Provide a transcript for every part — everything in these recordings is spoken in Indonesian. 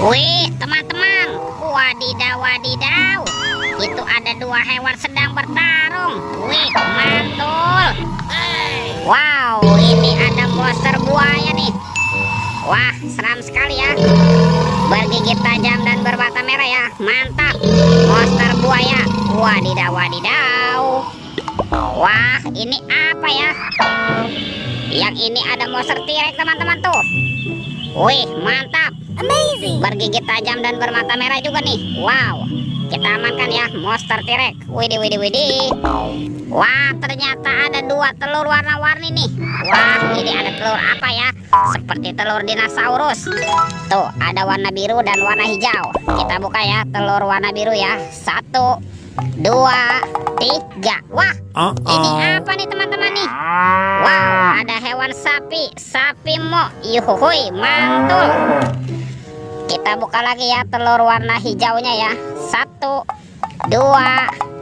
Wih, teman-teman, wadidaw, wadidaw. Itu ada dua hewan sedang bertarung. Wih, mantul. Wow, ini ada monster buaya nih. Wah, seram sekali ya. Bergigit tajam dan bermata merah ya. Mantap, monster buaya. Wadidaw, wadidaw. Wah, ini apa ya? Yang ini ada monster T-Rex, teman-teman tuh. Wih, mantap. Amazing. Bergigit tajam dan bermata merah juga nih. Wow, kita amankan ya monster T-Rex. Widih, widih, widih. Wah, ternyata ada dua telur warna-warni nih. Wah, ini ada telur apa ya? Seperti telur dinosaurus. Tuh, ada warna biru dan warna hijau. Kita buka ya telur warna biru ya. 1, 2, 3. Wah, ini apa nih teman-teman nih? Wow, ada hewan sapi. Sapi mo. Yuhuhui, mantul. Kita buka lagi ya telur warna hijaunya ya. 1, 2,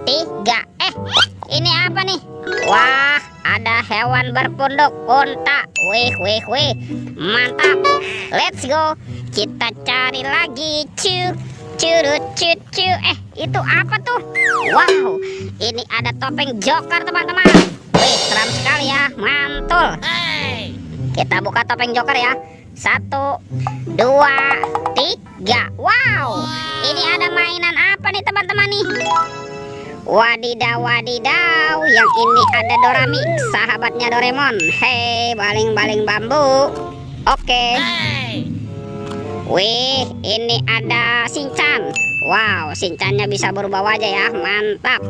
3. Ini apa nih? Wah, ada hewan berpunduk unta. Wih, wih, wih. Mantap. Let's go. Kita cari lagi. Curut, cucu. Itu apa tuh? Wow, ini ada topeng Joker, teman-teman. Wih, seram sekali ya. Mantul. Kita buka topeng Joker ya. 1, 2, 3. Wow, ini ada mainan apa nih teman-teman nih? Wadidaw, wadidaw. Yang ini ada Dorami, sahabatnya Doraemon. Hei, baling-baling bambu. Oke. Wih, ini ada Shinchan. Wow, Shinchannya bisa berubah wajah ya. Mantap.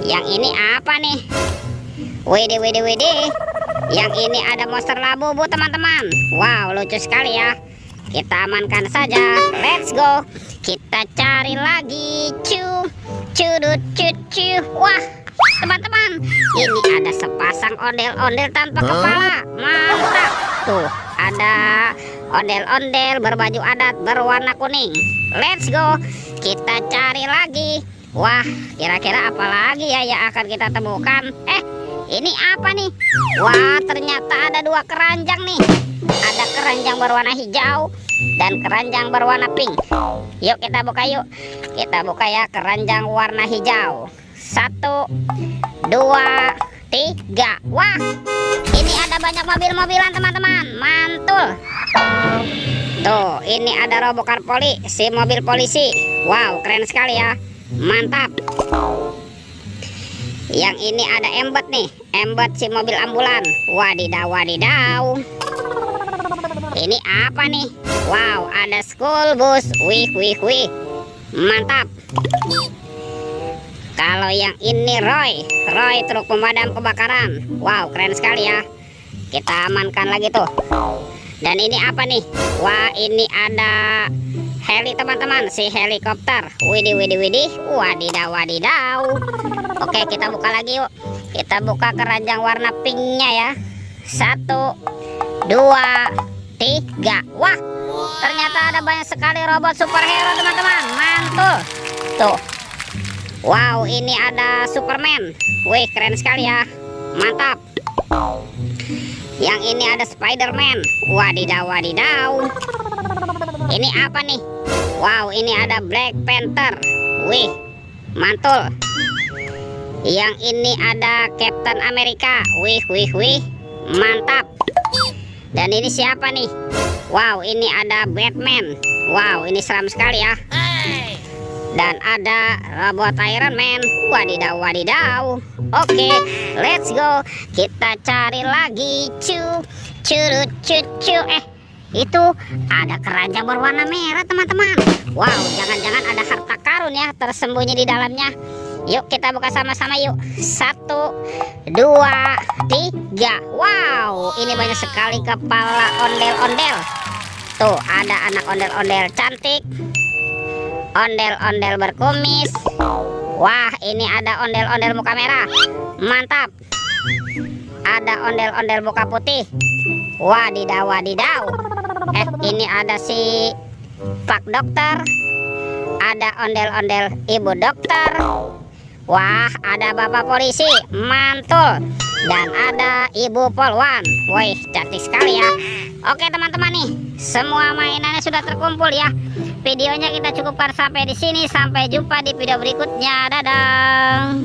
Yang ini apa nih? Widih, widih, widih. Yang ini ada monster Labubu, teman-teman. Wow, lucu sekali ya. Kita amankan saja. Let's go. Kita cari lagi. Curut, cucu. Wah, teman-teman, ini ada sepasang ondel-ondel tanpa kepala. Mantap. Tuh, ada ondel-ondel berbaju adat berwarna kuning. Let's go. Kita cari lagi. Wah, kira-kira apa lagi ya yang akan kita temukan? Ini apa nih? Wah, ternyata ada dua keranjang nih. Ada keranjang berwarna hijau dan keranjang berwarna pink. Yuk kita buka yuk. Kita buka ya keranjang warna hijau. 1, 2, 3. Wah, ini ada banyak mobil-mobilan teman-teman. Mantul. Tuh, ini ada Robocar Poli, si mobil polisi. Wow, keren sekali ya. Mantap. Yang ini ada Embot nih, Embot si mobil ambulan. Wadidaw, wadidaw. Ini apa nih? Wow, ada school bus. Wih, wih, wih. Mantap. Kalau yang ini Roy truk pemadam kebakaran. Wow, keren sekali ya. Kita amankan lagi tuh. Dan ini apa nih? Wah, ini ada heli teman-teman, si helikopter. Widih, widih, widih. Wadidaw, wadidaw. Oke, kita buka lagi yuk. Kita buka keranjang warna pinknya ya. 1, 2, 3. Wah, ternyata ada banyak sekali robot superhero teman-teman. Mantul. Tuh. Wow, ini ada Superman. Wih, keren sekali ya. Mantap. Yang ini ada Spiderman. Wadidaw, wadidaw. Ini apa nih? Wow, ini ada Black Panther. Wih, mantul. Yang ini ada Captain America. Wih, wih, wih. Mantap. Dan ini siapa nih? Wow, ini ada Batman. Wow, ini seram sekali ya. Dan ada robot Iron Man. Wadidaw, wadidaw. Oke, let's go. Kita cari lagi. Curut, cucu. Itu ada keranjang berwarna merah teman-teman. Wow, jangan-jangan ada harta karun ya tersembunyi di dalamnya. Yuk kita buka sama-sama yuk. 1, 2, 3. Wow, ini banyak sekali kepala ondel-ondel. Tuh, ada anak ondel-ondel cantik, ondel-ondel berkumis. Wah, ini ada ondel-ondel muka merah. Mantap. Ada ondel-ondel muka putih. Wadidaw, wadidaw. Ini ada si Pak Dokter. Ada ondel-ondel Ibu Dokter. Wah, ada Bapak Polisi. Mantul. dan ada Ibu Polwan. Woi, cantik sekali ya. Oke teman-teman nih, semua mainannya sudah terkumpul ya. Videonya kita cukupkan sampai di sini. Sampai jumpa di video berikutnya. Dadah.